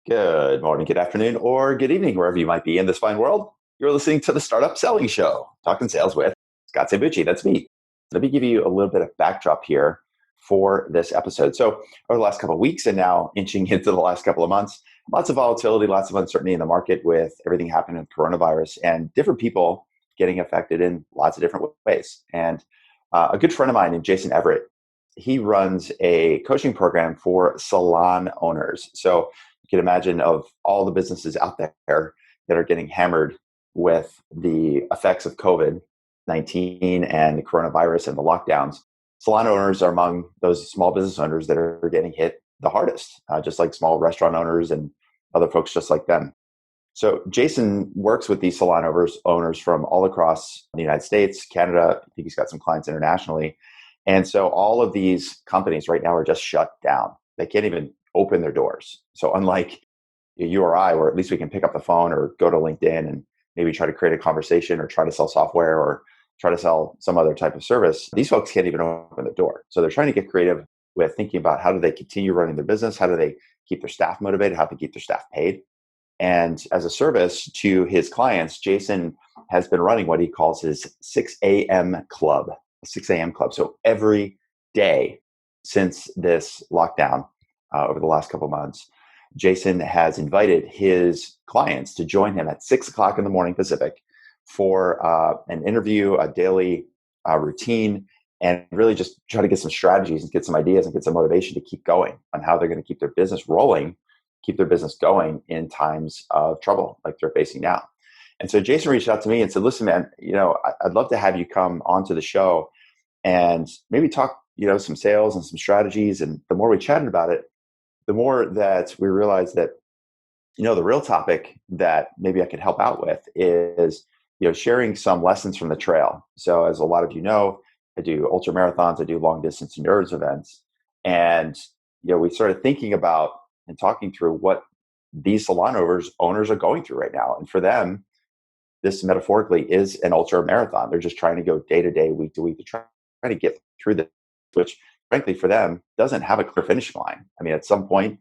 Good morning, good afternoon, or good evening, wherever you might be in this fine world. You're listening to the Startup Selling Show, talking sales with Scott Sabucci. That's me. Let me give you a little bit of backdrop here for this episode. So, over the last couple of weeks and now inching into the last couple of months, lots of volatility, lots of uncertainty in the market with everything happening with coronavirus and different people getting affected in lots of different ways. And a good friend of mine named Jason Everett, he runs a coaching program for salon owners. So, you can imagine of all the businesses out there that are getting hammered with the effects of COVID-19 and the coronavirus and the lockdowns. Salon owners are among those small business owners that are getting hit the hardest, just like small restaurant owners and other folks just like them. So Jason works with these salon owners from all across the United States, Canada. I think he's got some clients internationally. And so all of these companies right now are just shut down. They can't even open their doors. So unlike you or I, where at least we can pick up the phone or go to LinkedIn and maybe try to create a conversation or try to sell software or try to sell some other type of service, these folks can't even open the door. So they're trying to get creative with thinking about how do they continue running their business? How do they keep their staff motivated? How do they keep their staff paid? And as a service to his clients, Jason has been running what he calls his 6 a.m. club, 6 a.m. club. So every day since this lockdown, over the last couple of months, Jason has invited his clients to join him at 6 o'clock in the morning Pacific for an interview, a daily routine, and really just try to get some strategies and get some ideas and get some motivation to keep going on how they're going to keep their business rolling, keep their business going in times of trouble like they're facing now. And so Jason reached out to me and said, listen, man, I'd love to have you come onto the show and maybe talk, some sales and some strategies. And the more we chatted about it, the more that we realized that, the real topic that maybe I could help out with is, sharing some lessons from the trail. So as a lot of you know, I do ultramarathons, I do long distance endurance events. And, we started thinking about and talking through what these salon owners are going through right now. And for them, this metaphorically is an ultra marathon. They're just trying to go day to day, week to week to try to get through this, which frankly for them doesn't have a clear finish line. I mean, at some point,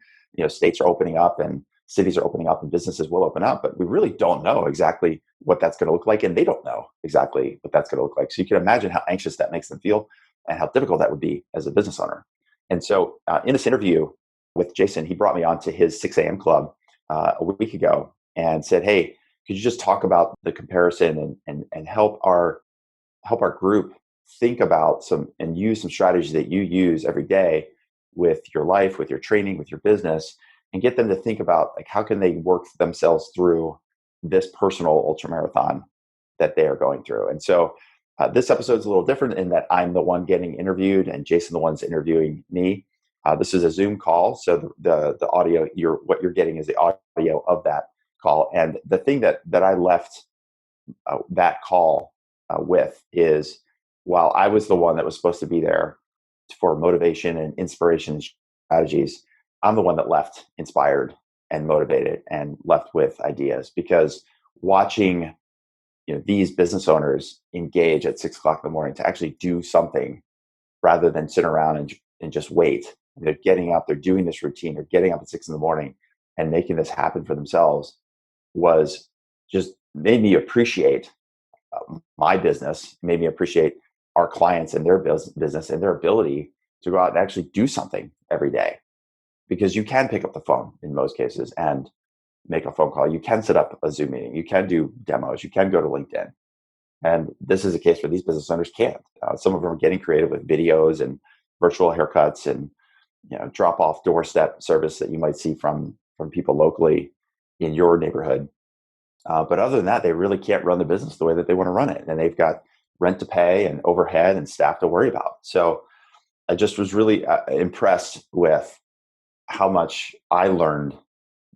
states are opening up and cities are opening up and businesses will open up, but we really don't know exactly what that's going to look like. And they don't know exactly what that's going to look like. So you can imagine how anxious that makes them feel and how difficult that would be as a business owner. And so in this interview with Jason, he brought me on to his 6 a.m. club a week ago and said, hey, could you just talk about the comparison and help our group think about and use some strategies that you use every day with your life, with your training, with your business, and get them to think about like how can they work themselves through this personal ultramarathon that they are going through. And so this episode is a little different in that I'm the one getting interviewed and Jason the one's interviewing me. This is a Zoom call, so the audio what you're getting is the audio of that call. And the thing that I left that call with is, while I was the one that was supposed to be there for motivation and inspiration and strategies, I'm the one that left inspired and motivated and left with ideas, because watching these business owners engage at 6 o'clock in the morning to actually do something rather than sit around and just wait. They're getting up, they're doing this routine, they're getting up at 6 in the morning and making this happen for themselves was just made me appreciate my business, made me appreciate our clients and their business and their ability to go out and actually do something every day. Because you can pick up the phone in most cases and make a phone call. You can set up a Zoom meeting. You can do demos. You can go to LinkedIn. And this is a case where these business owners can't. Some of them are getting creative with videos and virtual haircuts and drop off doorstep service that you might see from people locally in your neighborhood. But other than that, they really can't run the business the way that they want to run it. And they've got rent to pay and overhead and staff to worry about. So I just was really impressed with how much I learned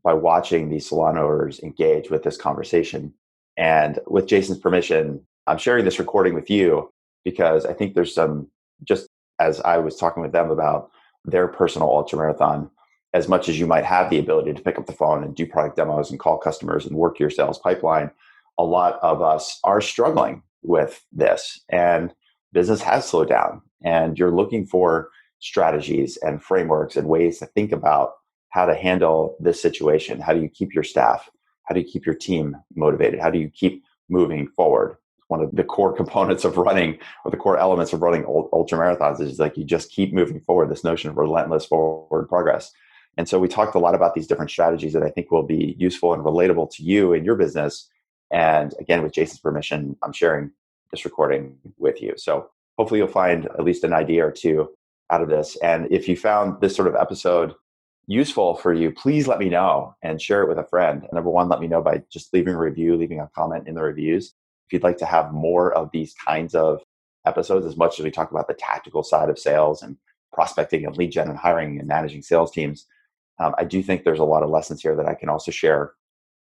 by watching these salon owners engage with this conversation. And with Jason's permission, I'm sharing this recording with you because I think there's some, just as I was talking with them about their personal ultramarathon, as much as you might have the ability to pick up the phone and do product demos and call customers and work your sales pipeline, a lot of us are struggling with this, and business has slowed down, and you're looking for strategies and frameworks and ways to think about how to handle this situation. How do you keep your staff? How do you keep your team motivated? How do you keep moving forward? One of the core components of running, or the core elements of running ultra marathons, is like you just keep moving forward, this notion of relentless forward progress. And so we talked a lot about these different strategies that I think will be useful and relatable to you and your business. And again, with Jason's permission, I'm sharing this recording with you. So hopefully you'll find at least an idea or two out of this. And if you found this sort of episode useful for you, please let me know and share it with a friend. And number one, let me know by just leaving a review, leaving a comment in the reviews. If you'd like to have more of these kinds of episodes, as much as we talk about the tactical side of sales and prospecting and lead gen and hiring and managing sales teams, I do think there's a lot of lessons here that I can also share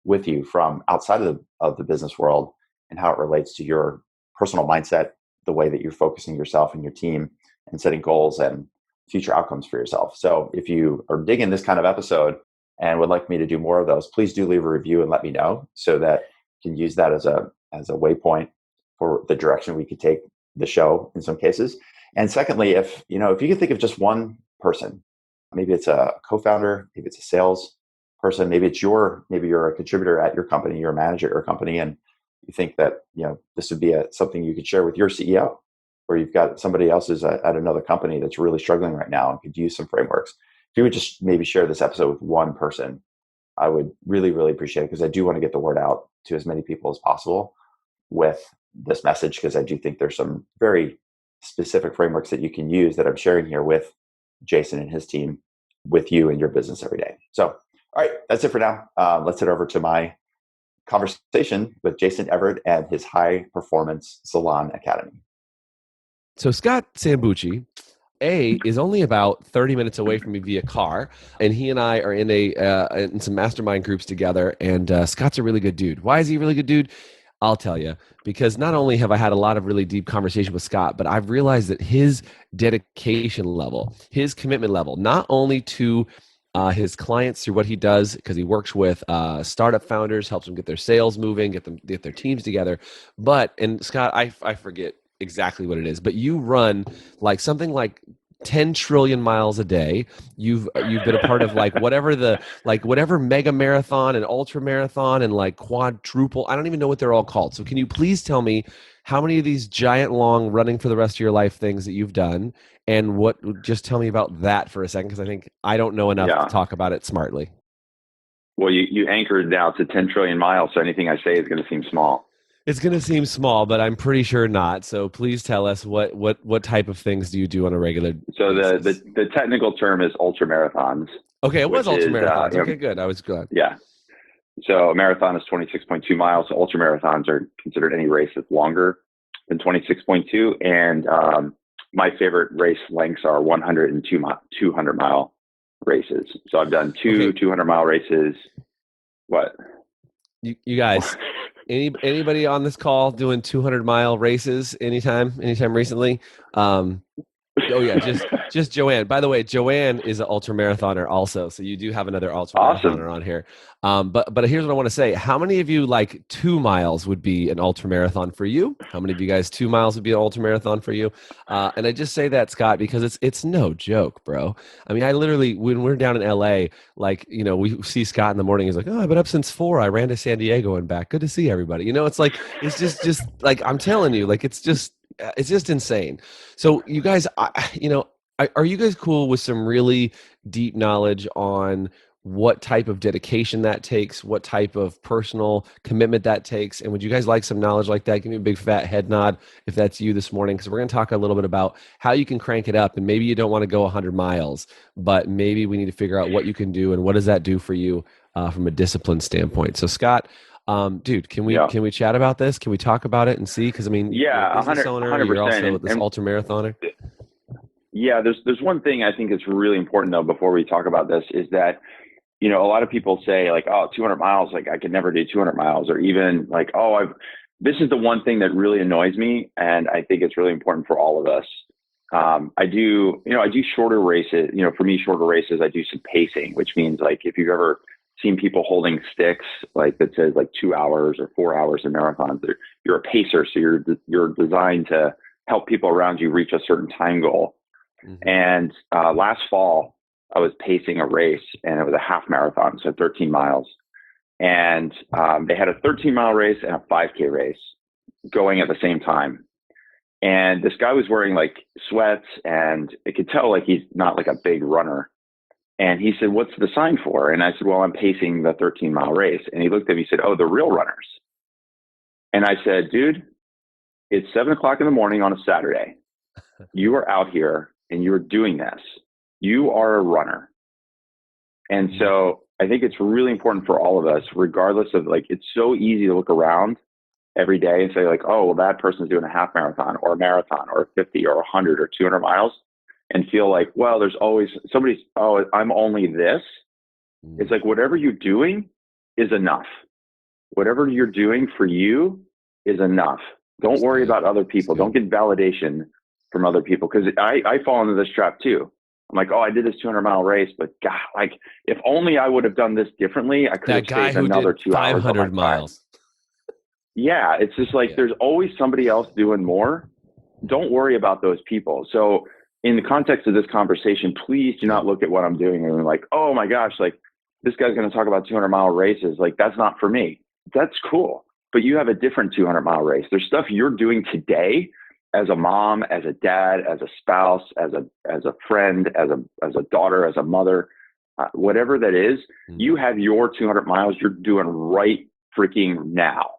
with you from outside of the business world, and how it relates to your personal mindset, the way that you're focusing yourself and your team and setting goals and future outcomes for yourself. So if you are digging this kind of episode and would like me to do more of those, please do leave a review and let me know, so that you can use that as a waypoint for the direction we could take the show in some cases. And secondly, if you can think of just one person, maybe it's a co-founder, maybe it's a sales person, maybe you're a contributor at your company, you're a manager at your company, and you think that this would be something you could share with your CEO, or you've got somebody else who's at another company that's really struggling right now and could use some frameworks. If you would just maybe share this episode with one person, I would really, really appreciate it, because I do want to get the word out to as many people as possible with this message, because I do think there's some very specific frameworks that you can use that I'm sharing here with Jason and his team, with you and your business every day. So, all right, that's it for now. Let's head over to my conversation with Jason Everett and his High Performance Salon Academy. So Scott Sambucci, is only about 30 minutes away from me via car, and he and I are in some mastermind groups together, and Scott's a really good dude. Why is he a really good dude? I'll tell you, because not only have I had a lot of really deep conversation with Scott, but I've realized that his dedication level, his commitment level, not only to his clients through what he does, because he works with startup founders, helps them get their sales moving, get their teams together. And Scott, I forget exactly what it is, but you run something like 10 trillion miles a day. You've been a part of whatever mega marathon and ultra marathon and quadruple. I don't even know what they're all called. So can you please tell me how many of these giant long running for the rest of your life things that you've done, and just tell me about that for a second, because I think I don't know enough to talk about it smartly. Well, you anchored now to 10 trillion miles, so anything I say is going to seem small. It's going to seem small, but I'm pretty sure not. So please tell us what type of things do you do on a regular basis? The technical term is ultramarathons. Okay, it was ultramarathons. Okay, good. I was glad. Yeah. So a marathon is 26.2 miles. So ultramarathons are considered any race that's longer than 26.2. And my favorite race lengths are 100 and 200-mile races. So I've done two 200-mile races. What? You guys... Anybody on this call doing 200-mile races anytime recently? Oh yeah, just Joanne. By the way, Joanne is an ultramarathoner also, so you do have another ultramarathoner on here. But here's what I want to say: how many of you 2 miles would be an ultramarathon for you? How many of you guys 2 miles would be an ultramarathon for you? And I just say that, Scott, because it's no joke, bro. I mean, I literally, when we're down in LA, we see Scott in the morning. He's like, "Oh, I've been up since 4. I ran to San Diego and back. Good to see everybody." It's just I'm telling you, it's just insane. So you guys, are you guys cool with some really deep knowledge on what type of dedication that takes, what type of personal commitment that takes? And would you guys like some knowledge like that? Give me a big fat head nod if that's you this morning, because we're going to talk a little bit about how you can crank it up. And maybe you don't want to go 100 miles, but maybe we need to figure out what you can do and what does that do for you from a discipline standpoint. So Scott, dude, can we chat about this? Can we talk about it and see? Because I mean, you're a business owner, you're also this ultramarathoner. Yeah, there's one thing I think is really important though before we talk about this, is that a lot of people say 200 miles, I could never do 200 miles, or even this is the one thing that really annoys me, and I think it's really important for all of us. I do shorter races. For me, shorter races, I do some pacing, which means if you've ever seen people holding sticks that says 2 hours or 4 hours in marathons, you're a pacer, so you're designed to help people around you reach a certain time goal. Mm-hmm. And last fall, I was pacing a race, and it was a half marathon, so 13 miles. And they had a 13-mile race and a 5K race going at the same time. And this guy was wearing like sweats, and it could tell like he's not like a big runner. And he said, "What's the sign for?" And I said, "Well, I'm pacing the 13-mile race." And he looked at me and said, "Oh, the real runners." And I said, "Dude, it's 7:00 in the morning on a Saturday. You are out here and you're doing this. You are a runner." And so I think it's really important for all of us, regardless of like, it's so easy to look around every day and say like, "Oh, well, that person's doing a half marathon or a marathon or 50 or 100 or 200 miles," and feel like, well, there's always somebody's, "Oh, I'm only this." It's like, whatever you're doing is enough. Whatever you're doing for you is enough. Don't worry about other people. Don't get validation from other people. Cause I fall into this trap too. I'm like, "Oh, I did this 200-mile race, but God, like if only I would have done this differently, I could have saved another 2 hours. 500 miles. Yeah. It's just like, there's always somebody else doing more. Don't worry about those people. So in the context of this conversation, please do not look at what I'm doing and like, "Oh my gosh, like this guy's going to talk about 200-mile races. Like that's not for me." That's cool. But you have a different 200-mile race. There's stuff you're doing today as a mom, as a dad, as a spouse, as a friend, as a daughter, as a mother, whatever that is, you have your 200 miles you're doing right freaking now.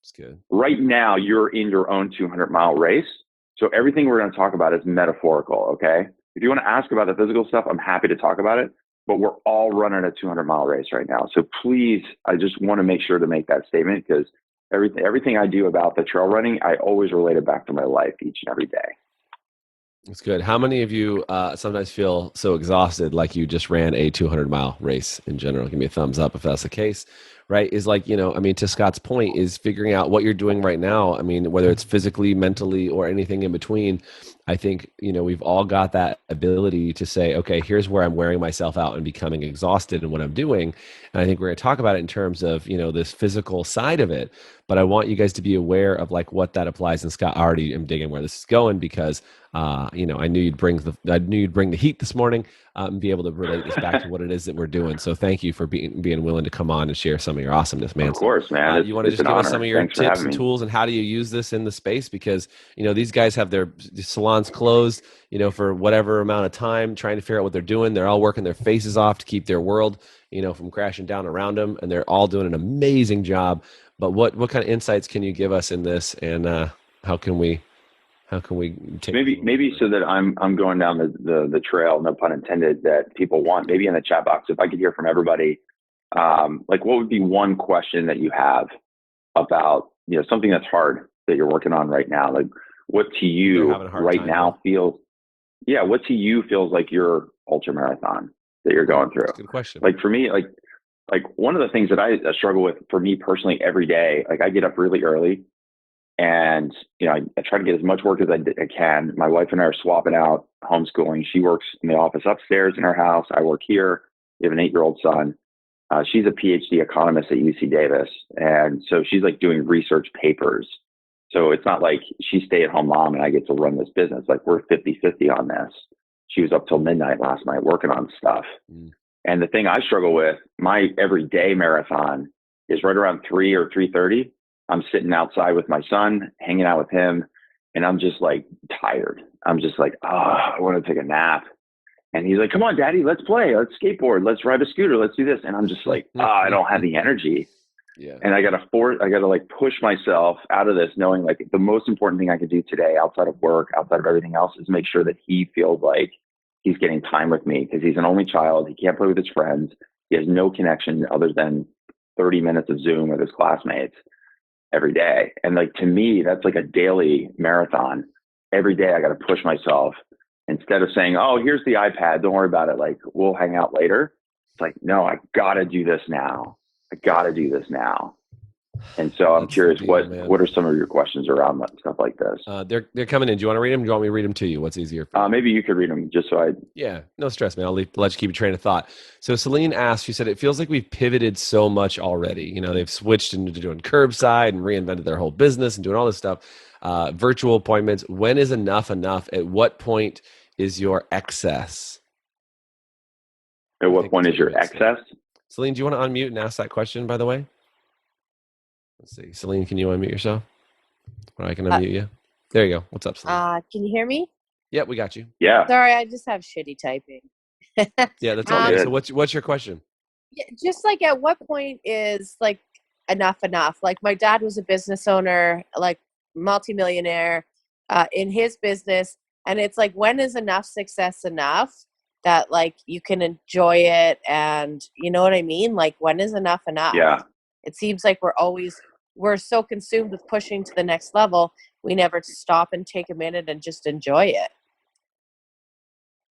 That's good. Right now, you're in your own 200-mile race. So everything we're going to talk about is metaphorical, okay? If you want to ask about the physical stuff, I'm happy to talk about it. But we're all running a 200-mile race right now. So please, I just want to make sure to make that statement, because everything I do about the trail running, I always relate it back to my life each and every day. That's good. How many of you sometimes feel so exhausted like you just ran a 200-mile race in general? Give me a thumbs up if that's the case, right? Is like, I mean, to Scott's point, is figuring out what you're doing right now. I mean, whether it's physically, mentally, or anything in between, I think, we've all got that ability to say, okay, here's where I'm wearing myself out and becoming exhausted in what I'm doing. And I think we're going to talk about it in terms of, this physical side of it. But I want you guys to be aware of like what that applies. And Scott, I already am digging where this is going because, I knew you'd bring the heat this morning and be able to relate this back to what it is that we're doing. So thank you for being willing to come on and share some of your awesomeness, man. Of course, man. You want to just give us some of your tips and tools and how do you use this in the space? Because, these guys have their salons closed, for whatever amount of time, trying to figure out what they're doing. They're all working their faces off to keep their world, from crashing down around them. And they're all doing an amazing job. But what kind of insights can you give us in this? And how can we take maybe so that I'm going down the trail, no pun intended, that people want, maybe in the chat box, if I could hear from everybody, like what would be one question that you have about, something that's hard that you're working on right now? Like what to you right now feels like your ultra marathon that you're going through? That's a good question. Like for me, like one of the things that I struggle with for me personally every day, like I get up really early and, I try to get as much work as I can. My wife and I are swapping out homeschooling. She works in the office upstairs in her house. I work here. We have an 8-year-old son. She's a PhD economist at UC Davis. And so she's like doing research papers. So it's not like she's stay-at-home mom and I get to run this business. Like we're 50-50 on this. She was up till midnight last night working on stuff. And the thing I struggle with, my everyday marathon is right around 3 or 3:30. I'm sitting outside with my son, hanging out with him, and I'm just like tired. I'm just like, I want to take a nap. And he's like, "Come on, Daddy, let's play. Let's skateboard. Let's ride a scooter. Let's do this." And I'm just like, I don't have the energy. Yeah. And I got to like push myself out of this, knowing like the most important thing I could do today outside of work, outside of everything else, is make sure that he feels like he's getting time with me, because he's an only child. He can't play with his friends. He has no connection other than 30 minutes of Zoom with his classmates every day. And like, to me, that's like a daily marathon. Every day I got to push myself instead of saying, "Oh, here's the iPad. Don't worry about it. Like we'll hang out later." It's like, no, I got to do this now. And so I'm curious, what are some of your questions around stuff like this? They're coming in. Do you want to read them? Do you want me to read them to you? What's easier? Maybe you could read them just so I. Yeah, no stress, man. I'll let you keep your train of thought. So Celine asked, she said, "It feels like we've pivoted so much already. They've switched into doing curbside and reinvented their whole business and doing all this stuff. Virtual appointments. When is enough enough? At what point is your excess?" At what point is your excess? Celine, do you want to unmute and ask that question, by the way? Let's see. Celine, can you unmute yourself? Or I can unmute you. There you go. What's up, Celine? Can you hear me? Yeah, we got you. Yeah. Sorry, I just have shitty typing. Yeah, that's okay. So what's your question? Yeah, just like at what point is like enough? Like my dad was a business owner, like multimillionaire in his business. And it's like, when is enough success enough that like you can enjoy it? And you know what I mean? Like when is enough? Yeah. It seems like we're so consumed with pushing to the next level. We never stop and take a minute and just enjoy it.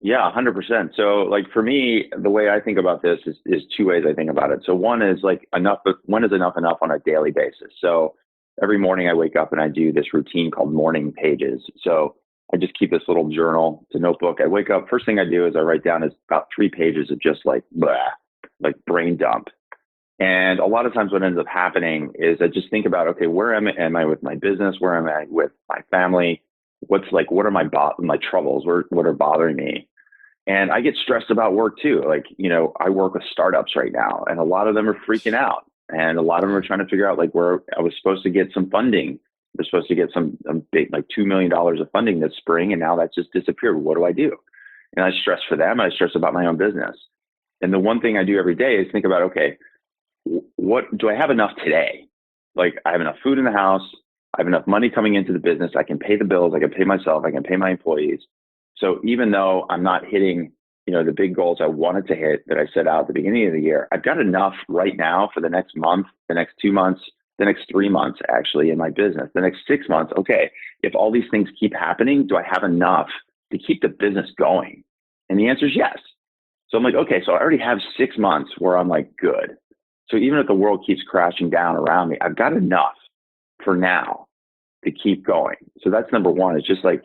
Yeah, 100%. So like for me, the way I think about this is two ways I think about it. So one is like when is enough on a daily basis? So every morning I wake up and I do this routine called morning pages. So I just keep this little journal, it's a notebook. I wake up, first thing I do is I write down is about 3 pages of just like blah, like brain dump. And a lot of times what ends up happening is I just think about, okay, where am I with my business? Where am I with my family? What are my troubles? What are bothering me? And I get stressed about work too. Like, I work with startups right now and a lot of them are freaking out and a lot of them are trying to figure out like where I was supposed to get some funding. We're supposed to get some big, like $2 million of funding this spring. And now that's just disappeared. What do I do? And I stress for them. I stress about my own business. And the one thing I do every day is think about, okay, what do I have enough today? Like I have enough food in the house. I have enough money coming into the business. I can pay the bills. I can pay myself. I can pay my employees. So even though I'm not hitting, the big goals I wanted to hit that I set out at the beginning of the year, I've got enough right now for the next month, the next 2 months, the next 3 months actually in my business, the next 6 months. Okay, if all these things keep happening, do I have enough to keep the business going? And the answer is yes. So I'm like, okay, so I already have 6 months where I'm like, good. So even if the world keeps crashing down around me, I've got enough for now to keep going. So that's number one. It's just like,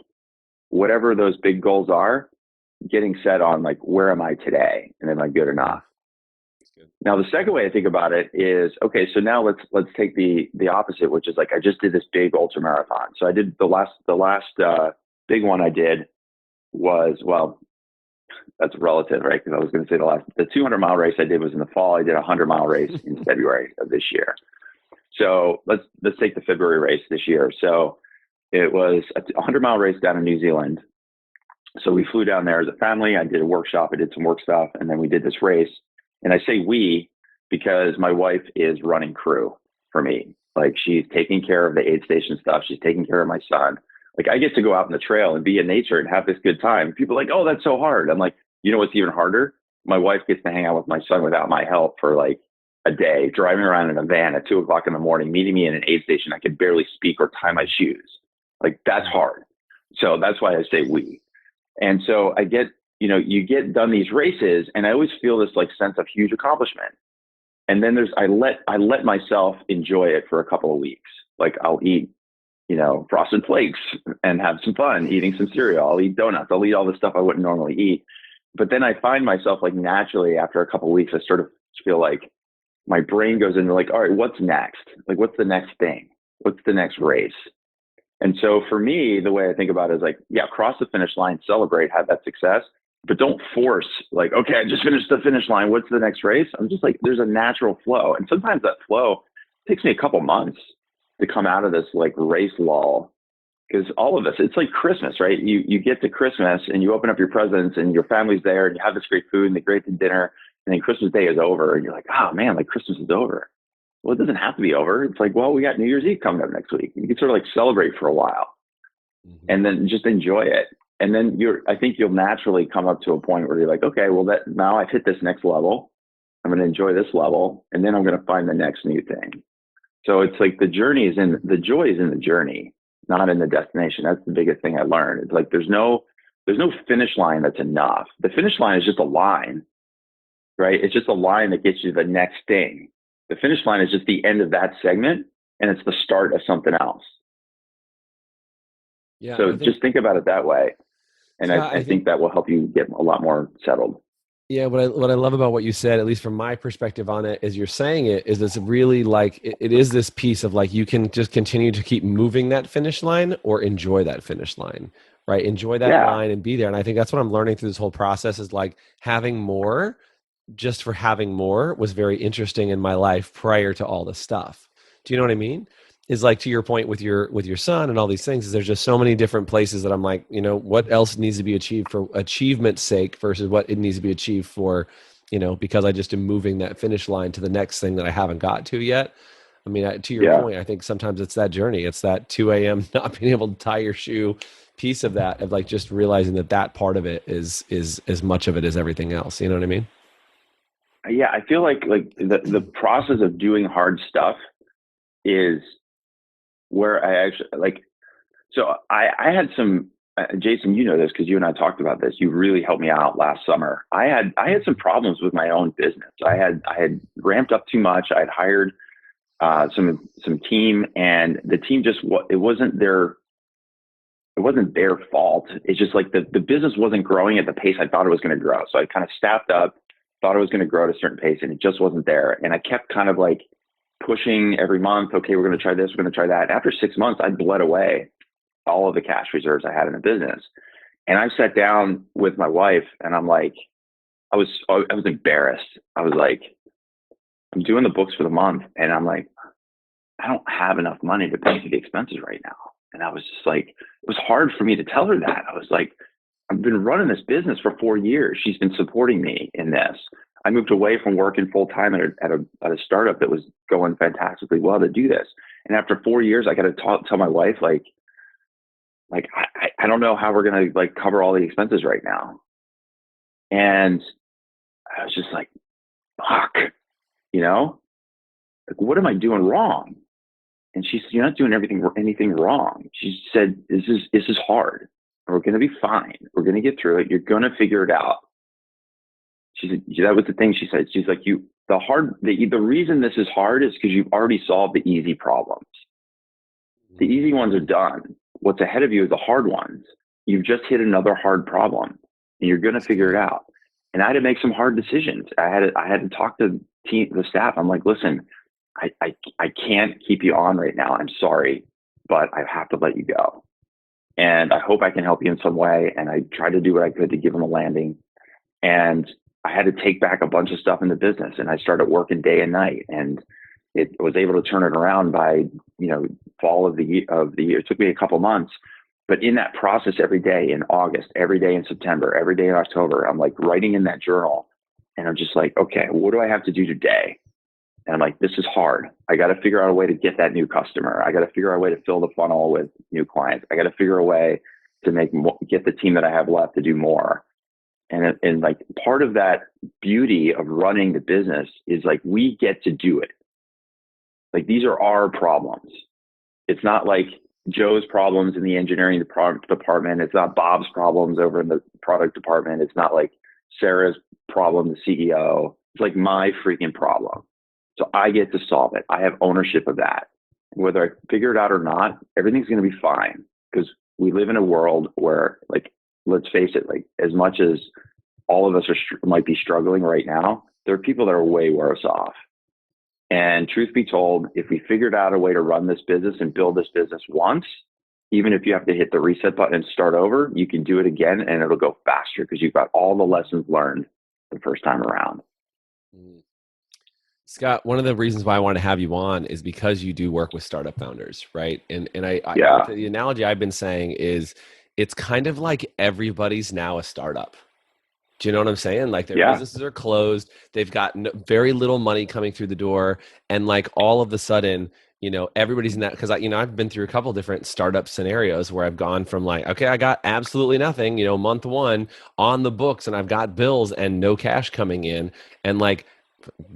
whatever those big goals are, getting set on like, where am I today? And am I good enough? Good. Now, the second way I think about it is, okay, so now let's take the opposite, which is like, I just did this big ultramarathon. So I did the last big one I did was, well, that's relative, right? Because I was going to say the 200-mile race I did was in the fall. I did a 100-mile race in February of this year. So let's take the February race this year. So it was a 100-mile race down in New Zealand. So we flew down there as a family. I did a workshop. I did some work stuff. And then we did this race. And I say we because my wife is running crew for me. Like she's taking care of the aid station stuff. She's taking care of my son. Like I get to go out in the trail and be in nature and have this good time. People are like, oh, that's so hard. I'm like, you know what's even harder? My wife gets to hang out with my son without my help for like a day, driving around in a van at 2:00 in the morning, meeting me in an aid station. I could barely speak or tie my shoes. Like that's hard. So that's why I say we. And so I get, you get done these races and I always feel this like sense of huge accomplishment. And then I let myself enjoy it for a couple of weeks. Like I'll eat, Frosted Flakes and have some fun eating some cereal. I'll eat donuts. I'll eat all the stuff I wouldn't normally eat. But then I find myself like naturally after a couple of weeks, I sort of feel like my brain goes into like, all right, what's next? Like, what's the next thing? What's the next race? And so for me, the way I think about it is like, yeah, cross the finish line, celebrate, have that success, but don't force like, okay, I just finished the finish line. What's the next race? I'm just like, there's a natural flow. And sometimes that flow takes me a couple months to come out of this like race lull. Because all of us, it's like Christmas, right? You get to Christmas and you open up your presents and your family's there and you have this great food and the great dinner. And then Christmas Day is over and you're like, oh man, like Christmas is over. Well, it doesn't have to be over. It's like, well, we got New Year's Eve coming up next week. You can sort of like celebrate for a while and then just enjoy it. And then I think you'll naturally come up to a point where you're like, okay, well now I've hit this next level. I'm going to enjoy this level. And then I'm going to find the next new thing. So it's like the joy is in the journey, not in the destination. That's the biggest thing I learned. It's like, there's no finish line that's enough. The finish line is just a line, right? It's just a line that gets you to the next thing. The finish line is just the end of that segment and it's the start of something else. Yeah. So just think about it that way. And I think that will help you get a lot more settled. Yeah. What I love about what you said, at least from my perspective on it, is you're saying it is it's really like, it is this piece of like, you can just continue to keep moving that finish line or enjoy that finish line, right? Enjoy that line and be there. And I think that's what I'm learning through this whole process is like having more just for having more was very interesting in my life prior to all this stuff. Do you know what I mean? Is like, to your point with your son and all these things, is there's just so many different places that I'm like, what else needs to be achieved for achievement's sake versus what it needs to be achieved for, because I just am moving that finish line to the next thing that I haven't got to yet. I mean, to your point, I think sometimes it's that journey. It's that 2 a.m. not being able to tie your shoe piece of that, of like just realizing that part of it is as much of it as everything else. You know what I mean? Yeah, I feel like the process of doing hard stuff is where I actually so I had some, Jason, you know this because you and I talked about this. You really helped me out last summer. I had some problems with my own business. I had ramped up too much. I had hired some team, and the team it wasn't their fault. It's just like the business wasn't growing at the pace I thought it was going to grow. So I kind of staffed up, thought it was going to grow at a certain pace, and it just wasn't there. And I kept kind of like pushing every month. Okay, we're going to try this. We're going to try that. After 6 months, I bled away all of the cash reserves I had in the business. And I sat down with my wife, and I'm like, I was embarrassed. I was like, I'm doing the books for the month, and I'm like, I don't have enough money to pay for the expenses right now. And I was just like, it was hard for me to tell her that. I was like, I've been running this business for 4 years. She's been supporting me in this. I moved away from working full time at a startup that was going fantastically well to do this. And after 4 years, I got to tell my wife, I don't know how we're going to cover all the expenses right now. And I was just like, fuck, what am I doing wrong? And she said, you're not doing anything wrong. She said, this is hard. We're going to be fine. We're going to get through it. You're going to figure it out. She said, that was the thing she said. She's like, the reason this is hard is because you've already solved the easy problems. The easy ones are done. What's ahead of you is the hard ones. You've just hit another hard problem, and you're going to figure it out. And I had to make some hard decisions. I had to talk to the staff. I'm like, listen, I can't keep you on right now. I'm sorry, but I have to let you go. And I hope I can help you in some way. And I tried to do what I could to give them a landing. And I had to take back a bunch of stuff in the business. And I started working day and night. And it was able to turn it around by, fall of the year. It took me a couple months. But in that process, every day in August, every day in September, every day in October, I'm like writing in that journal. And I'm just like, okay, what do I have to do today? And I'm like, this is hard. I got to figure out a way to get that new customer. I got to figure out a way to fill the funnel with new clients. I got to figure a way to get the team that I have left to do more. And like part of that beauty of running the business is like, we get to do it. Like these are our problems. It's not like Joe's problems in the engineering department. It's not Bob's problems over in the product department. It's not like Sarah's problem, the CEO. It's like my freaking problem. So I get to solve it. I have ownership of that. Whether I figure it out or not, everything's going to be fine because we live in a world where, like, let's face it, like as much as all of us might be struggling right now, there are people that are way worse off. And truth be told, if we figured out a way to run this business and build this business once, even if you have to hit the reset button and start over, you can do it again and it'll go faster because you've got all the lessons learned the first time around. Scott, one of the reasons why I want to have you on is because you do work with startup founders, right? And the analogy I've been saying is it's kind of like everybody's now a startup. Do you know what I'm saying? Like their businesses are closed. They've got very little money coming through the door. And like all of a sudden, everybody's in that, because I've been through a couple different startup scenarios where I've gone from like, okay, I got absolutely nothing, month one on the books and I've got bills and no cash coming in. And like,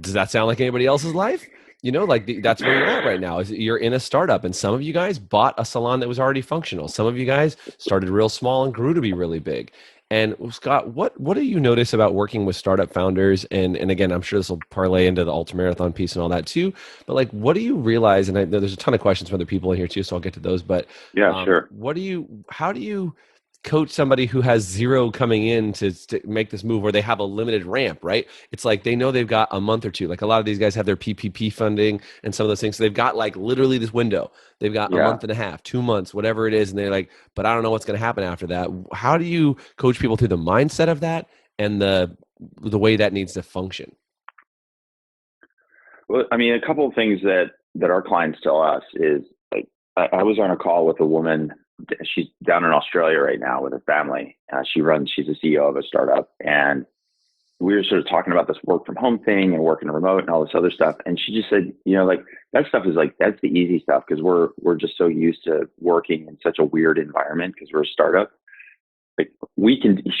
does that sound like anybody else's life? That's where you're at right now. Is you're in a startup, and some of you guys bought a salon that was already functional. Some of you guys started real small and grew to be really big. And Scott, what do you notice about working with startup founders? And again, I'm sure this will parlay into the Ultramarathon piece and all that too. But like, what do you realize? And I know there's a ton of questions from other people in here too, so I'll get to those. But sure. How do you coach somebody who has zero coming in to make this move where they have a limited ramp, right? It's like they know they've got a month or two. Like a lot of these guys have their PPP funding and some of those things. So they've got like literally this window. They've got a month and a half, 2 months, whatever it is. And they're like, but I don't know what's going to happen after that. How do you coach people through the mindset of that and the the way that needs to function? Well, I mean, a couple of things that our clients tell us is like, I was on a call with a woman. She's down in Australia right now with her family. She's a CEO of a startup, and we were sort of talking about this work from home thing and working remote and all this other stuff. And she just said, like that stuff is like, that's the easy stuff. Cause we're just so used to working in such a weird environment because we're a startup. Like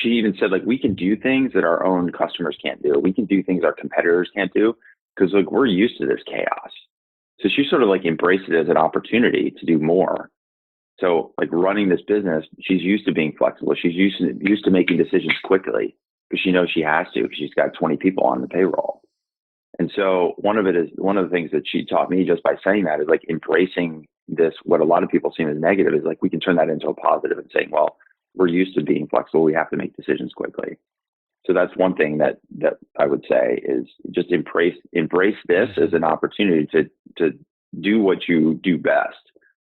she even said, like, we can do things that our own customers can't do. We can do things our competitors can't do because like we're used to this chaos. So she sort of like embraced it as an opportunity to do more. So like running this business, she's used to being flexible. She's used to making decisions quickly because she knows she has to because she's got 20 people on the payroll. And so one of the things that she taught me just by saying that is like embracing this, what a lot of people see as negative is like, we can turn that into a positive and saying, well, we're used to being flexible. We have to make decisions quickly. So that's one thing that I would say is just embrace this as an opportunity to do what you do best.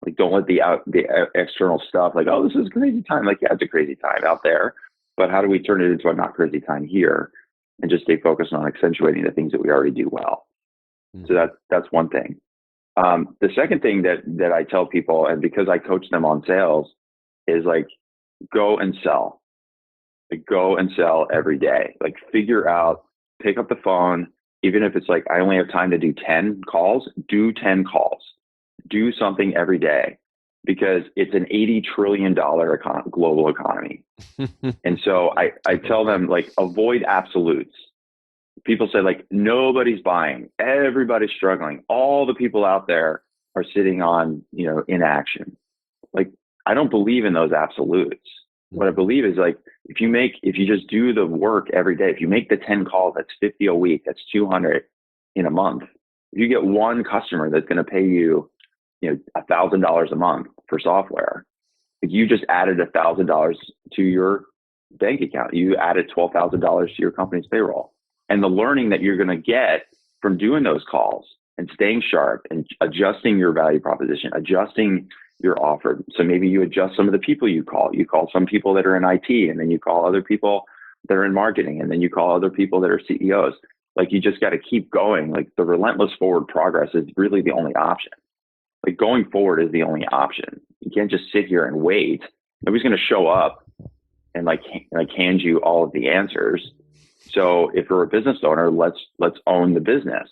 Like, don't let the external stuff like, oh, this is a crazy time. Like, yeah, it's a crazy time out there, but how do we turn it into a not crazy time here and just stay focused on accentuating the things that we already do well? Mm-hmm. So that's one thing. The second thing that I tell people, and because I coach them on sales, is like, go and sell. Like, go and sell every day. Like, figure out, pick up the phone, even if it's like, I only have time to do 10 calls, do 10 calls. Do something every day because it's an $80 trillion global economy. And so I tell them, like, avoid absolutes. People say, like, nobody's buying, everybody's struggling. All the people out there are sitting on, inaction. Like, I don't believe in those absolutes. What I believe is, like, if you just do the work every day, if you make the 10 calls, that's 50 a week, that's 200 in a month. If you get one customer that's going to pay you, $1,000 a month for software, you just added $1,000 to your bank account. You added $12,000 to your company's payroll. And the learning that you're going to get from doing those calls and staying sharp and adjusting your value proposition, adjusting your offer. So maybe you adjust some of the people you call. You call some people that are in IT, and then you call other people that are in marketing, and then you call other people that are CEOs. Like, you just got to keep going. Like, the relentless forward progress is really the only option. Like, going forward is the only option. You can't just sit here and wait. Nobody's going to show up and like hand you all of the answers. So if you're a business owner, let's own the business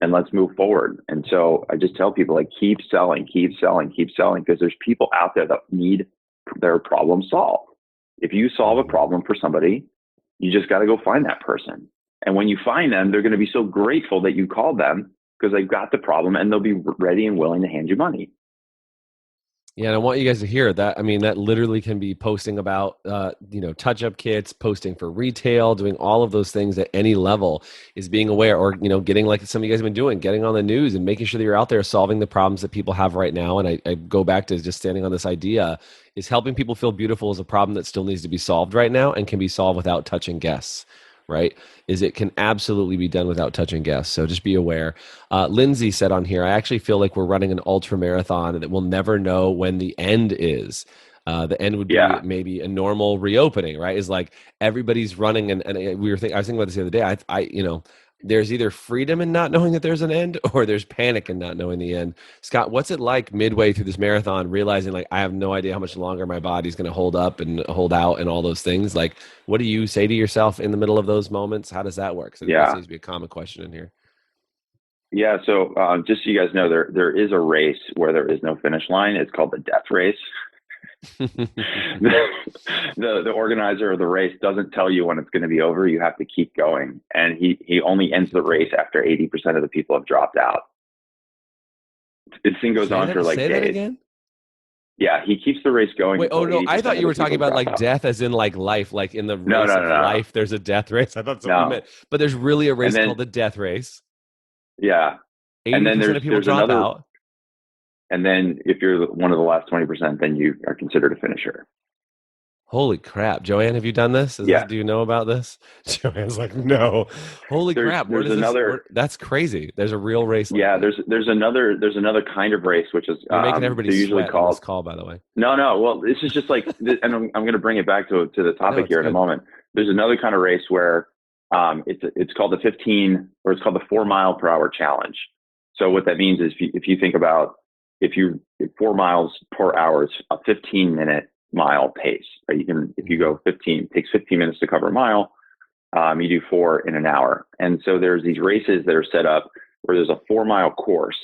and let's move forward. And so I just tell people, like, keep selling, because there's people out there that need their problem solved. If you solve a problem for somebody, you just got to go find that person. And when you find them, they're going to be so grateful that you called them because they've got the problem, and they'll be ready and willing to hand you money. Yeah, and I want you guys to hear that. I mean, that literally can be posting about, touch-up kits, posting for retail, doing all of those things at any level is being aware, or, getting like some of you guys have been doing, getting on the news and making sure that you're out there solving the problems that people have right now. And I go back to just standing on this idea is helping people feel beautiful is a problem that still needs to be solved right now and can be solved without touching guests. Right? Is it can absolutely be done without touching guests. So just be aware. Lindsay said on here, I actually feel like we're running an ultramarathon and that we'll never know when the end is. The end would be maybe a normal reopening, right? Is like everybody's running and I was thinking about this the other day. I there's either freedom in not knowing that there's an end or there's panic in not knowing the end. Scott, what's it like midway through this marathon, realizing like, I have no idea how much longer my body's going to hold up and hold out and all those things? Like, what do you say to yourself in the middle of those moments? How does that work? So that seems to be a common question in here. Yeah. So just so you guys know, there is a race where there is no finish line. It's called the death race. the organizer of the race doesn't tell you when it's going to be over. You have to keep going, and he only ends the race after 80% of the people have dropped out. This thing goes on for like days. That again? Yeah, he keeps the race going. Wait, oh no, I thought you were talking about like death as in like life, like in the race of life there's a death race. I thought that's what you meant. But there's really a race called the death race. Yeah. 80% and then there's people drop out. And then if you're one of the last 20%, then you are considered a finisher. Holy crap. Joanne, have you done this? Do you know about this? Joanne's like, no. Holy crap. That's crazy. There's a real race. Yeah, there's another kind of race, which is you're making everybody usually called on this call, by the way. No. Well, this is just like, and I'm going to bring it back to the topic here in a moment. There's another kind of race where It's called it's called the 4 mile per hour challenge. So what that means is if you think about, if 4 miles per hour is a 15-minute mile pace, right? If you go 15, it takes 15 minutes to cover a mile. You do 4 in an hour. And so there's these races that are set up where there's a 4 mile course,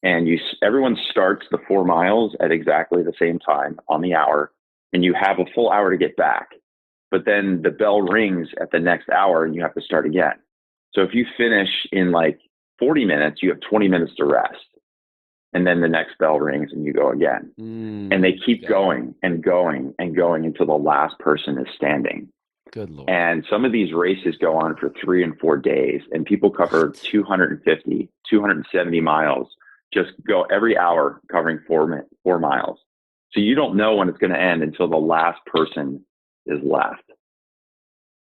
and everyone starts the 4 miles at exactly the same time on the hour, and you have a full hour to get back. But then the bell rings at the next hour and you have to start again. So if you finish in like 40 minutes, you have 20 minutes to rest. And then the next bell rings and you go again. And they keep going and going and going until the last person is standing. Good Lord. And some of these races go on for 3 and 4 days, and people cover 250, 270 miles, just go every hour covering 4 miles. So you don't know when it's going to end until the last person is left.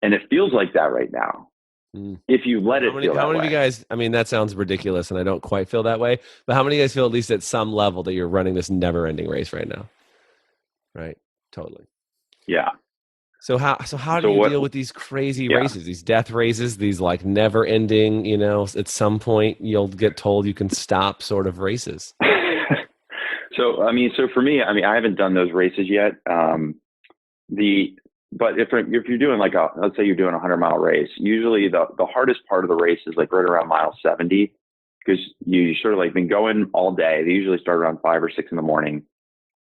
And it feels like that right now. If you let it feel that way. How many of you guys, I mean, that sounds ridiculous and I don't quite feel that way, but how many of you guys feel at least at some level that you're running this never ending race right now? Right. Totally. Yeah. So how do you deal with these crazy races, these death races, these like never ending, you know, at some point you'll get told you can stop sort of races? So for me, I haven't done those races yet. But if you're doing let's say you're doing a 100-mile race, usually the hardest part of the race is like right around mile 70, because you sort of like been going all day. They usually start around 5 or 6 in the morning.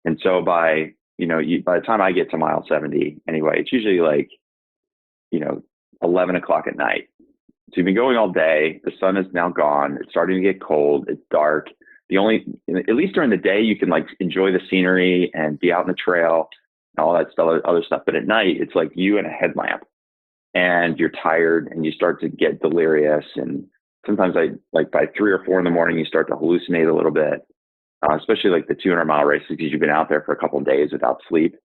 And so by the time I get to mile 70 anyway, it's usually like, 11 o'clock at night. So you've been going all day. The sun is now gone. It's starting to get cold. It's dark. At least during the day, you can like enjoy the scenery and be out in the trail and all that stuff, other stuff. But at night, it's like you and a headlamp, and you're tired and you start to get delirious. And sometimes by 3 or 4 in the morning, you start to hallucinate a little bit, especially like the 200-mile races, because you've been out there for a couple of days without sleep.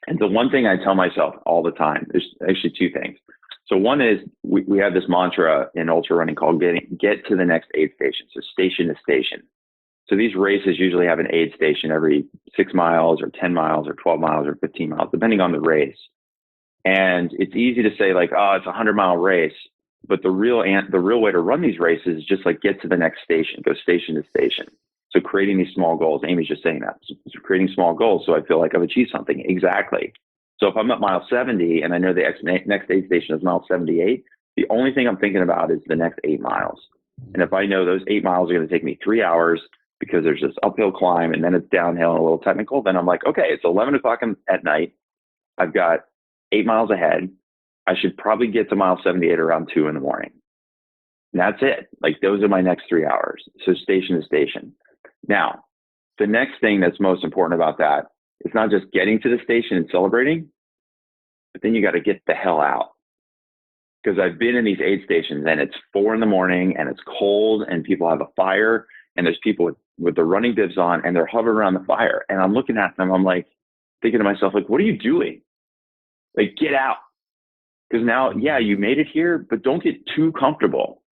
And the one thing I tell myself all the time, there's actually 2 things. So one is we have this mantra in ultra running called get to the next aid station. So station to station. So these races usually have an aid station every 6 miles or 10 miles or 12 miles or 15 miles, depending on the race. And it's easy to say like, oh, it's a 100-mile race. But the real way to run these races is just like get to the next station, go station to station. So creating these small goals. Amy's just saying that. So creating small goals so I feel like I've achieved something. Exactly. So if I'm at mile 70 and I know the next aid station is mile 78, the only thing I'm thinking about is the next 8 miles. And if I know those 8 miles are going to take me 3 hours because there's this uphill climb and then it's downhill and a little technical, then I'm like, okay, it's 11 o'clock at night. I've got 8 miles ahead. I should probably get to mile 78 around 2 in the morning. And that's it. Like those are my next 3 hours. So station to station. Now, the next thing that's most important about that, it's not just getting to the station and celebrating, but then you got to get the hell out. Because I've been in these aid stations and it's 4 in the morning and it's cold and people have a fire and there's people with the running bibs on and they're hovering around the fire. And I'm looking at them, I'm like thinking to myself, like, what are you doing? Like, get out. Because now, yeah, you made it here, but don't get too comfortable.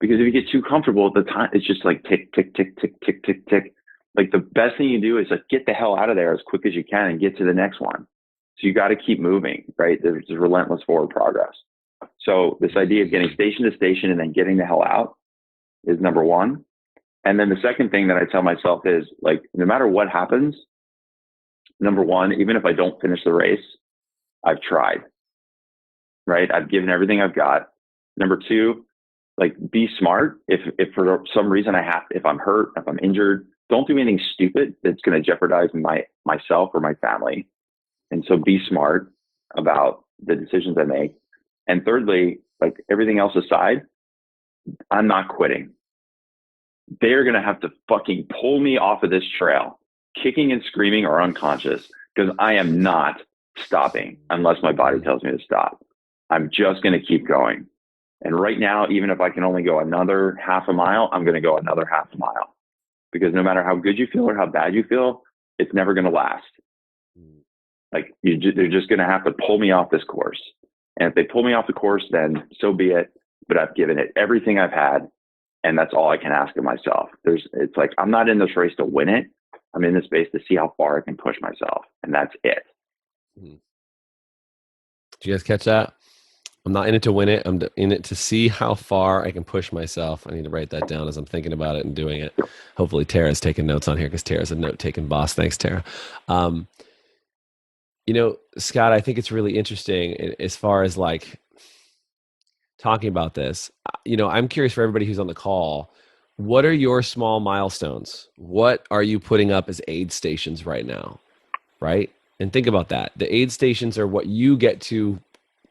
Because if you get too comfortable at the time, it's just like tick, tick, tick, tick, tick, tick, tick. Like the best thing you do is like get the hell out of there as quick as you can and get to the next one. So you got to keep moving, right? There's relentless forward progress. So this idea of getting station to station and then getting the hell out is number one. And then the second thing that I tell myself is like, no matter what happens, number one, even if I don't finish the race, I've tried, right? I've given everything I've got. Number two, like be smart. If for some reason if I'm hurt, if I'm injured, don't do anything stupid that's going to jeopardize myself or my family. And so be smart about the decisions I make. And thirdly, like everything else aside, I'm not quitting. They're going to have to fucking pull me off of this trail, kicking and screaming or unconscious, because I am not stopping unless my body tells me to stop. I'm just going to keep going. And right now, even if I can only go another half a mile, I'm going to go another half a mile. Because no matter how good you feel or how bad you feel, it's never going to last. Like they're just going to have to pull me off this course. And if they pull me off the course, then so be it. But I've given it everything I've had. And that's all I can ask of myself. It's like, I'm not in this race to win it. I'm in this space to see how far I can push myself. And that's it. Did you guys catch that? I'm not in it to win it. I'm in it to see how far I can push myself. I need to write that down as I'm thinking about it and doing it. Hopefully Tara's taking notes on here because Tara's a note-taking boss. Thanks, Tara. Scott, I think it's really interesting as far as like talking about this. I'm curious for everybody who's on the call, what are your small milestones? What are you putting up as aid stations right now? Right? And think about that. The aid stations are what you get to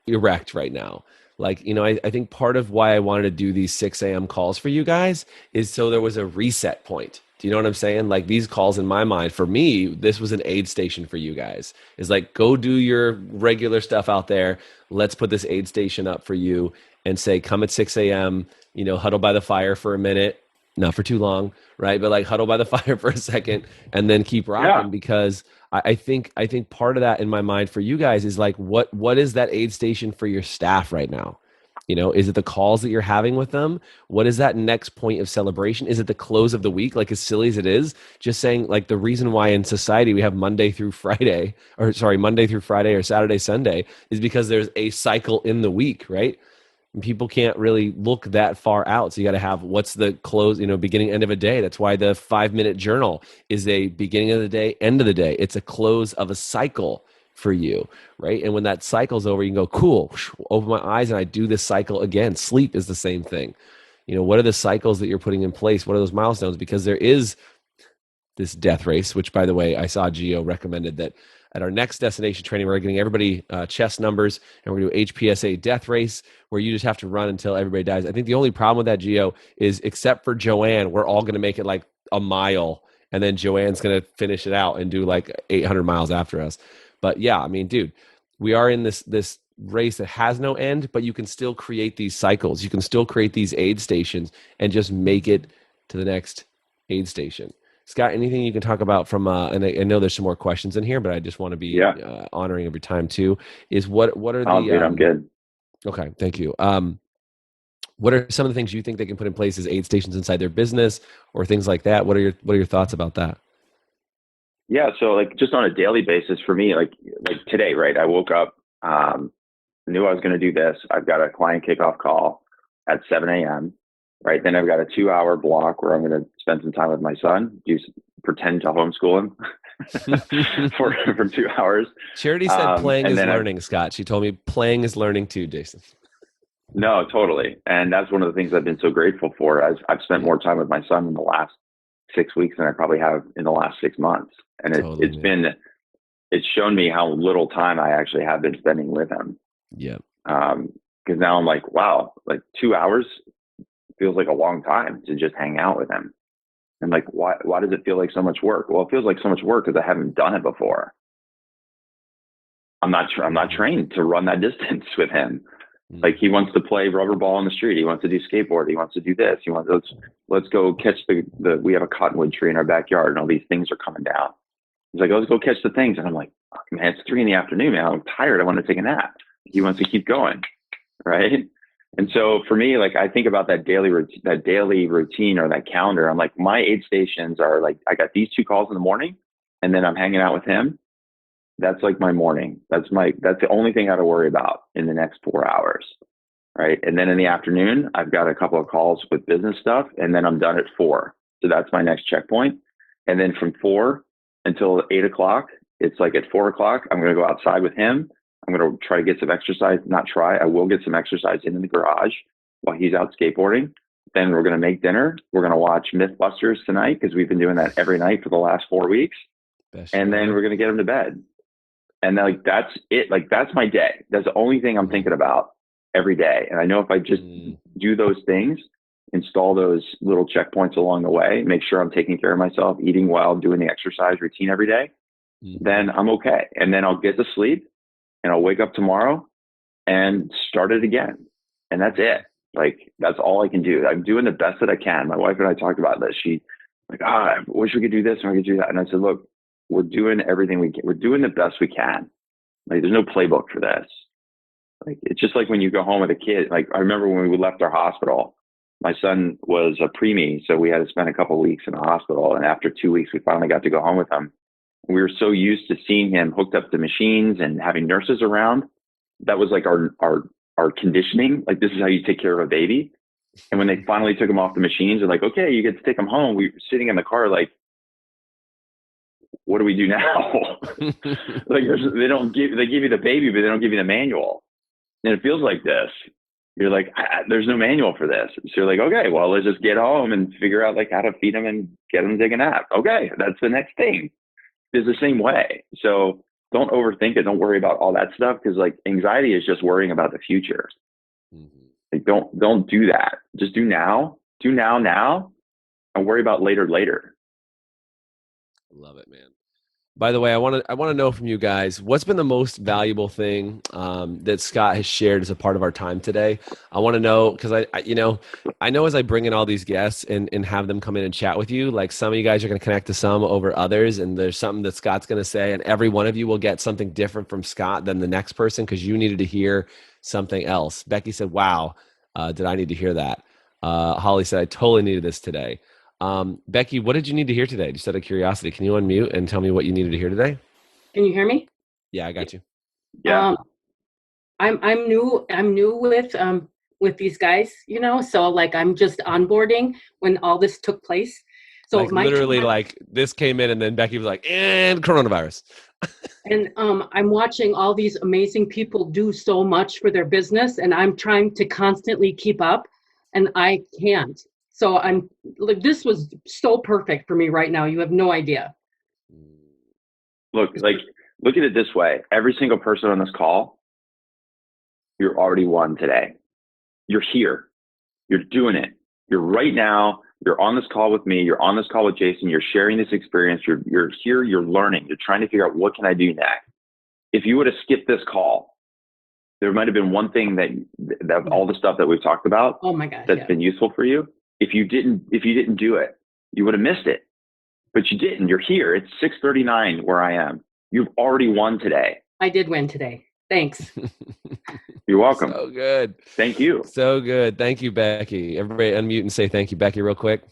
erect right now. Like, I think part of why I wanted to do these 6 a.m. calls for you guys is so there was a reset point. Do you know what I'm saying? Like these calls in my mind, for me, this was an aid station for you guys. Is like, go do your regular stuff out there. Let's put this aid station up for you and say, come at 6 a.m., huddle by the fire for a minute, not for too long, right? But like huddle by the fire for a second and then keep rocking because I think part of that in my mind for you guys is like, what is that aid station for your staff right now? Is it the calls that you're having with them? What is that next point of celebration? Is it the close of the week? Like as silly as it is, just saying like the reason why in society we have Monday through Friday or Saturday, Sunday is because there's a cycle in the week, right? And people can't really look that far out. So you got to have what's the close, beginning, end of a day. That's why the 5-minute journal is a beginning of the day, end of the day. It's a close of a cycle for you, right? And when that cycle's over, you can go, cool, open my eyes and I do this cycle again. Sleep is the same thing. What are the cycles that you're putting in place? What are those milestones? Because there is this death race, which by the way, I saw Gio recommended that at our next destination training, we're getting everybody chest numbers and we're going to do HPSA death race where you just have to run until everybody dies. I think the only problem with that, Gio, is except for Joanne, we're all going to make it like a mile and then Joanne's going to finish it out and do like 800 miles after us. But yeah, I mean, dude, we are in this race that has no end, but you can still create these cycles. You can still create these aid stations and just make it to the next aid station. Scott, anything you can talk about from, and I know there's some more questions in here, but I just want to be honoring every time too, is what are the... Dude, I'm good. Okay, thank you. What are some of the things you think they can put in place as aid stations inside their business or things like that? What are your thoughts about that? Yeah. So like just on a daily basis for me, like today, right? I woke up, knew I was going to do this. I've got a client kickoff call at 7 a.m. Right. Then I've got a 2-hour block where I'm going to spend some time with my son, pretend to homeschool him for 2 hours. Charity said playing is learning, Scott. She told me playing is learning too, Jason. No, totally. And that's one of the things I've been so grateful for. I've spent more time with my son in the last 6 weeks than I probably have in the last 6 months. And it's shown me how little time I actually have been spending with him. Yeah. Because now I'm like, wow, like 2 hours feels like a long time to just hang out with him. And like, why does it feel like so much work? Well, it feels like so much work because I haven't done it before. I'm not trained to run that distance with him. Like he wants to play rubber ball on the street. He wants to do skateboard. He wants to do this. He wants let's go catch we have a cottonwood tree in our backyard and all these things are coming down. He's like, let's go catch the things. And I'm like, man, it's 3 p.m, man. I'm tired. I want to take a nap. He wants to keep going. Right. And so for me, like I think about that daily routine or that calendar. I'm like, my aid stations are like, I got these 2 calls in the morning and then I'm hanging out with him. That's like my morning. That's the only thing I got to worry about in the next 4 hours. Right. And then in the afternoon, I've got a couple of calls with business stuff and then I'm done at 4. So that's my next checkpoint. And then from 4 until 8 o'clock, it's like at 4 o'clock, I'm going to go outside with him. I'm going to try to get some exercise, I will get some exercise in the garage while he's out skateboarding. Then we're going to make dinner. We're going to watch Mythbusters tonight because we've been doing that every night for the last 4 weeks. And then we're going to get him to bed. And like, that's it. Like, that's my day. That's the only thing I'm thinking about every day. And I know if I just do those things, install those little checkpoints along the way, make sure I'm taking care of myself, eating well, doing the exercise routine every day, then I'm okay. And then I'll get to sleep and I'll wake up tomorrow and start it again. And that's it. Like, that's all I can do. I'm doing the best that I can. My wife and I talked about this. She like, I wish we could do this and we could do that. And I said, look, we're doing everything we can. We're doing the best we can. Like, there's no playbook for this. Like, it's just like when you go home with a kid. Like, I remember when we left our hospital, my son was a preemie, so we had to spend a couple of weeks in the hospital. And after 2 weeks, we finally got to go home with him. We were so used to seeing him hooked up to machines and having nurses around. That was like our our conditioning. Like, this is how you take care of a baby. And when they finally took them off the machines, they're like, okay, you get to take them home. We were sitting in the car like, what do we do now? Like, they give you the baby, but they don't give you the manual. And it feels like this. You're like, there's no manual for this. So you're like, okay, well, let's just get home and figure out like how to feed them and get them to take a nap. Okay, that's the next thing. It's the same way. So don't overthink it. Don't worry about all that stuff, because like anxiety is just worrying about the future. Like, don't do that. Just do now, and worry about later. Love it, man. By the way, I want to know from you guys, what's been the most valuable thing that Scott has shared as a part of our time today? I want to know, because I know as I bring in all these guests and have them come in and chat with you, like some of you guys are going to connect to some over others, and there's something that Scott's going to say, and every one of you will get something different from Scott than the next person, because you needed to hear something else. Becky said, wow, did I need to hear that? Holly said, I totally needed this today. Becky, what did you need to hear today? Just out of curiosity, can you unmute and tell me what you needed to hear today? Can you hear me? Yeah, I got you. Yeah. I'm new with these guys, so like I'm just onboarding when all this took place. So like literally like this came in and then Becky was like, and coronavirus. And I'm watching all these amazing people do so much for their business, and I'm trying to constantly keep up, and I can't. So I'm like, this was so perfect for me right now. You have no idea. Look at it this way. Every single person on this call, you're already won today. You're here. You're doing it. You're right now. You're on this call with me. You're on this call with Jason. You're sharing this experience. You're here. You're learning. You're trying to figure out, what can I do next? If you would have skipped this call, there might have been one thing that all the stuff that we've talked about. Oh my gosh, that's been useful for you. If you didn't do it, you would have missed it. But you didn't. You're here. It's 6:39 where I am. You've already won today. I did win today. Thanks. You're welcome. So good. Thank you. So good. Thank you, Becky. Everybody unmute and say thank you, Becky, real quick.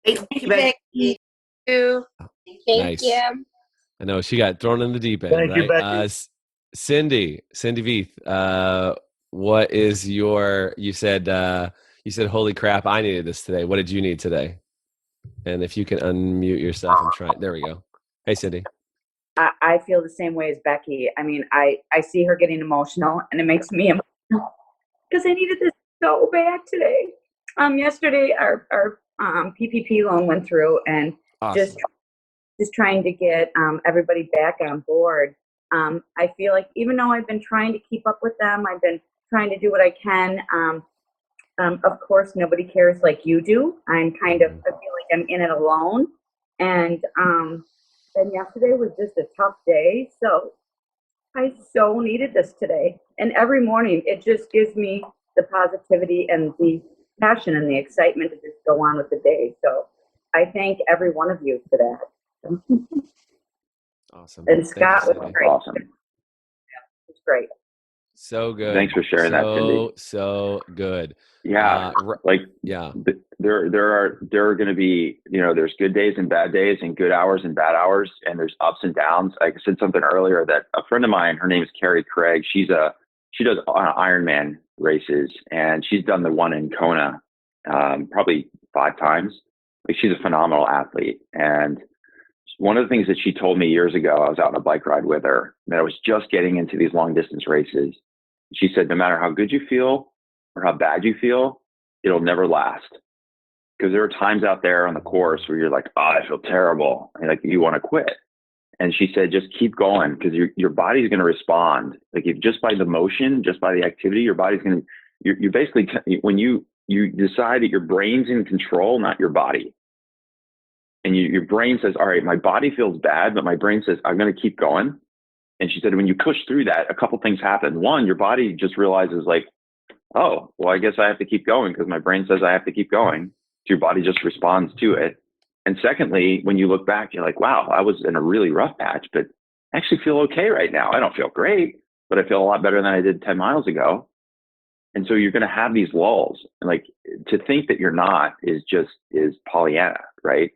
Thank you, Becky. Thank you. I know she got thrown in the deep end. Thank you, right? Becky. Cindy Veith, what is you said, holy crap, I needed this today. What did you need today? And if you can unmute yourself and try it. There we go. Hey, Cindy. I feel the same way as Becky. I mean, I see her getting emotional, and it makes me emotional because I needed this so bad today. Yesterday, our PPP loan went through, and awesome. just trying to get everybody back on board. I feel like even though I've been trying to keep up with them, I've been trying to do what I can. Of course, nobody cares like you do. I feel like I'm in it alone. And yesterday was just a tough day. So I so needed this today. And every morning, it just gives me the positivity and the passion and the excitement to just go on with the day. So I thank every one of you for that. Awesome. And Scott was great. Awesome. Yeah, it's great. So good. Thanks for sharing that, Cindy. So good. Yeah. There are going to be, there's good days and bad days, and good hours and bad hours, and there's ups and downs. Like I said something earlier, that a friend of mine, her name is Carrie Craig. She does Ironman races, and she's done the one in Kona probably 5 times. Like, she's a phenomenal athlete. And one of the things that she told me years ago, I was out on a bike ride with her, and I was just getting into these long distance races. She said, no matter how good you feel or how bad you feel, it'll never last. Because there are times out there on the course where you're like, oh, I feel terrible. And like, you want to quit. And she said, just keep going, because your body's going to respond. Like, if just by the motion, just by the activity, your body's going to, you're basically, when you decide that your brain's in control, not your body. And your brain says, all right, my body feels bad, but my brain says, I'm going to keep going. And she said, when you push through that, a couple things happen. One, your body just realizes like, oh, well, I guess I have to keep going because my brain says I have to keep going. So your body just responds to it. And secondly, when you look back, you're like, wow, I was in a really rough patch, but I actually feel okay right now. I don't feel great, but I feel a lot better than I did 10 miles ago. And so you're going to have these lulls. And like, to think that you're not is Pollyanna, right?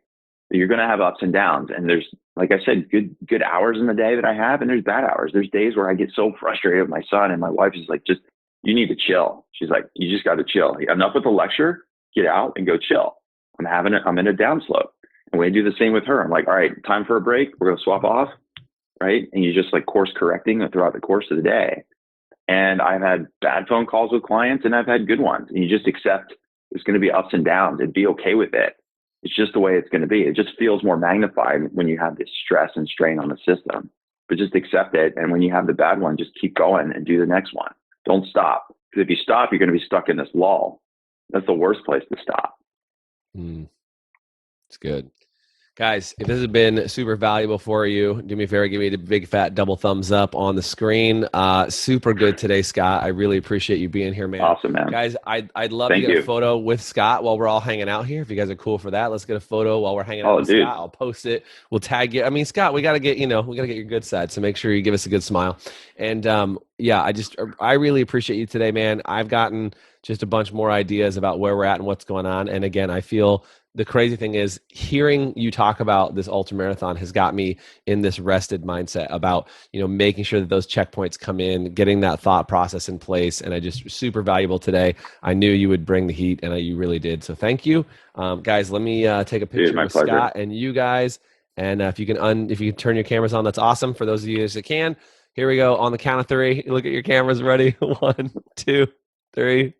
You're going to have ups and downs. And there's, like I said, good hours in the day that I have, and there's bad hours. There's days where I get so frustrated with my son, and my wife is like, just you need to chill. She's like, you just got to chill. Enough with the lecture, get out and go chill. I'm in a downslope. And we do the same with her. I'm like, all right, time for a break. We're going to swap off. Right. And you just like course correcting throughout the course of the day. And I've had bad phone calls with clients and I've had good ones. And you just accept there's going to be ups and downs and be okay with it. It's just the way it's going to be. It just feels more magnified when you have this stress and strain on the system, but just accept it. And when you have the bad one, just keep going and do the next one. Don't stop. Because if you stop, you're going to be stuck in this lull. That's the worst place to stop. It's good. Guys, if this has been super valuable for you, do me a favor, give me the big fat double thumbs up on the screen. Super good today, Scott. I really appreciate you being here, man. Awesome, man. Guys, I'd love to get a photo with Scott while we're all hanging out here. If you guys are cool for that, let's get a photo while we're hanging out with Scott. I'll post it. We'll tag you. I mean, Scott, we got to get your good side. So make sure you give us a good smile. And I really appreciate you today, man. I've gotten just a bunch more ideas about where we're at and what's going on. And again, I feel the crazy thing is hearing you talk about this ultramarathon has got me in this rested mindset about, making sure that those checkpoints come in, getting that thought process in place. And I just super valuable today. I knew you would bring the heat and you really did. So thank you. Guys, let me take a picture with Scott and you guys. And if you can turn your cameras on, that's awesome. For those of you that can, here we go. On the count of 3, look at your cameras. Ready? 1, 2, 3.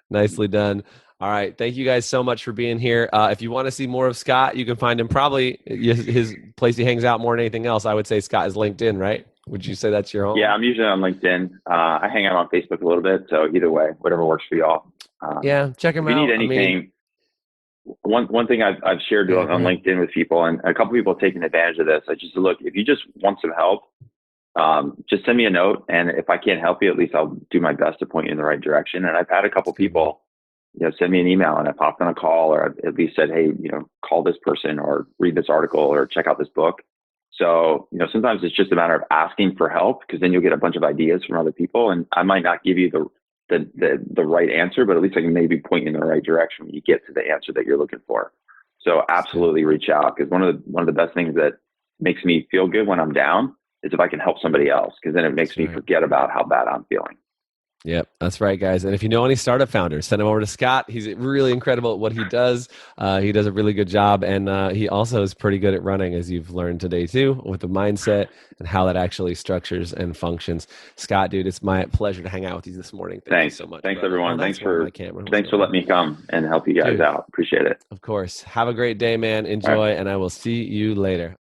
Nicely done. All right. Thank you guys so much for being here. If you want to see more of Scott, you can find him probably his place he hangs out more than anything else. I would say Scott is LinkedIn, right? Would you say that's your home? Yeah, I'm usually on LinkedIn. I hang out on Facebook a little bit. So either way, whatever works for y'all. Check him out. If you need anything, one thing I've shared on LinkedIn with people, and a couple people have taken advantage of this. I just look, if you just want some help, just send me a note. And if I can't help you, at least I'll do my best to point you in the right direction. And I've had a couple people send me an email and I popped on a call, or I've at least said, hey, call this person or read this article or check out this book. So, sometimes it's just a matter of asking for help, because then you'll get a bunch of ideas from other people. And I might not give you the right answer, but at least I can maybe point you in the right direction when you get to the answer that you're looking for. So absolutely reach out, because one of the best things that makes me feel good when I'm down is if I can help somebody else, because then it makes me forget about how bad I'm feeling. Yep, that's right, guys. And if you know any startup founders, send them over to Scott. He's really incredible at what he does. He does a really good job. And he also is pretty good at running, as you've learned today too, with the mindset and how that actually structures and functions. Scott, dude, it's my pleasure to hang out with you this morning. Thanks you so much. Thanks, everyone. Thanks for letting me come and help you guys out. Appreciate it. Of course. Have a great day, man. Enjoy, and I will see you later.